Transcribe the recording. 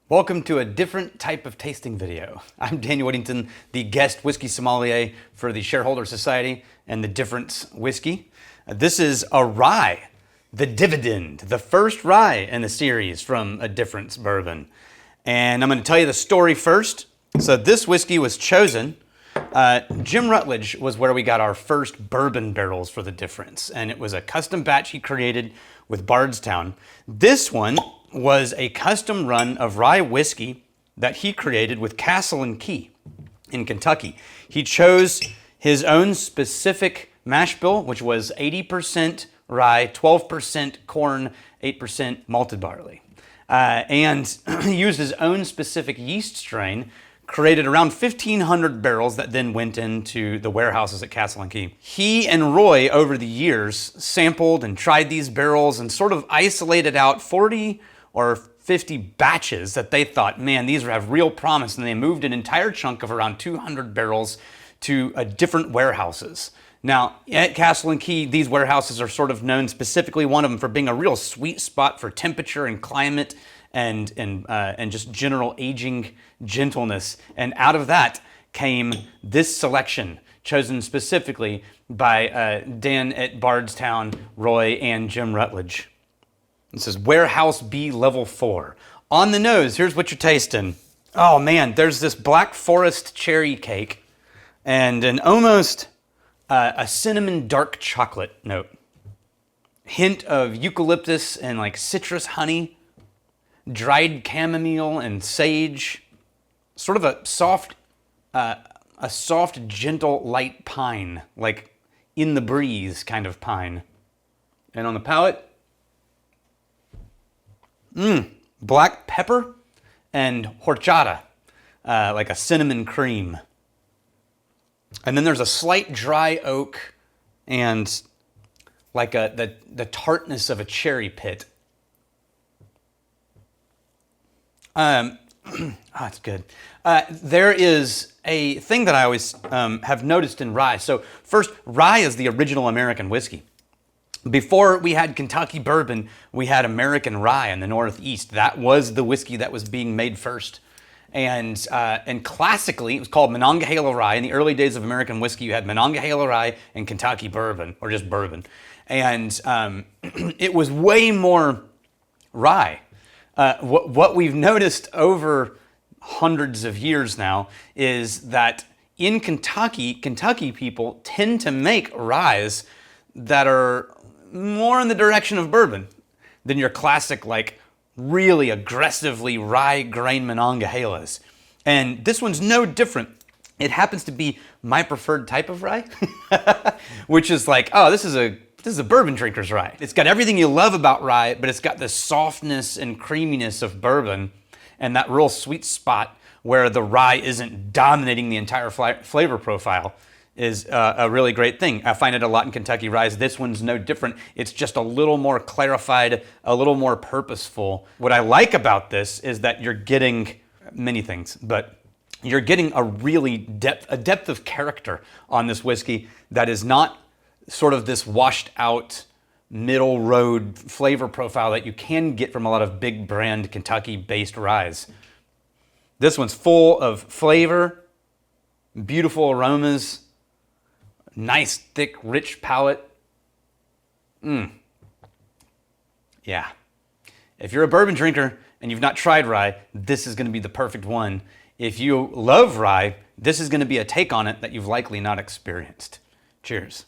Welcome to a different type of tasting video. I'm Daniel Whittington, the guest whiskey sommelier for the ShareHolders Society and the Difference whiskey. This is a rye, the Dividend, the first rye in the series from a Difference bourbon. And I'm going to tell you the story first. So this whiskey was chosen. Jim Rutledge was where we got our first bourbon barrels for the Difference, and it was a custom batch he created with Bardstown. This one was a custom run of rye whiskey that he created with Castle and Key in Kentucky. He chose his own specific mash bill, which was 80% rye, 12% corn, 8% malted barley. And he used his own specific yeast strain, created around 1,500 barrels that then went into the warehouses at Castle and Key. He and Roy, over the years, sampled and tried these barrels and sort of isolated out 40 or 50 batches that they thought, man, these have real promise. And they moved an entire chunk of around 200 barrels to different warehouses. Now, at Castle and Key, these warehouses are sort of known, specifically one of them for being a real sweet spot for temperature and climate and just general aging gentleness. And out of that came this selection, chosen specifically by Dan at Bardstown, Roy, and Jim Rutledge. This is Warehouse B Level 4. On the nose, here's what you're tasting. Oh man, there's this Black Forest cherry cake and an almost a cinnamon dark chocolate note. Hint of eucalyptus and like citrus honey, dried chamomile and sage. Sort of a soft, gentle, light pine, like in the breeze kind of pine. And on the palate, black pepper and horchata, like a cinnamon cream. And then there's a slight dry oak and like the tartness of a cherry pit. It's good. There is a thing that I always have noticed in rye. So first, rye is the original American whiskey. Before we had Kentucky bourbon, we had American rye in the Northeast. That was the whiskey that was being made first. And classically, it was called Monongahela rye. In the early days of American whiskey, you had Monongahela rye and Kentucky bourbon, or just bourbon. And it was way more rye. What we've noticed over hundreds of years now is that in Kentucky people tend to make ryes that are more in the direction of bourbon than your classic, like, really aggressively rye grain Monongahelas. And this one's no different. It happens to be my preferred type of rye, which is like, oh, this is a bourbon drinker's rye. It's got everything you love about rye, but it's got the softness and creaminess of bourbon and that real sweet spot where the rye isn't dominating the entire flavor profile is a really great thing. I find it a lot in Kentucky ryes. This one's no different. It's just a little more clarified, a little more purposeful. What I like about this is that you're getting many things, but you're getting a really depth of character on this whiskey that is not sort of this washed out middle road flavor profile that you can get from a lot of big brand Kentucky based ryes. This one's full of flavor, beautiful aromas, nice, thick, rich palate. Yeah. If you're a bourbon drinker and you've not tried rye, this is going to be the perfect one. If you love rye, this is going to be a take on it that you've likely not experienced. Cheers.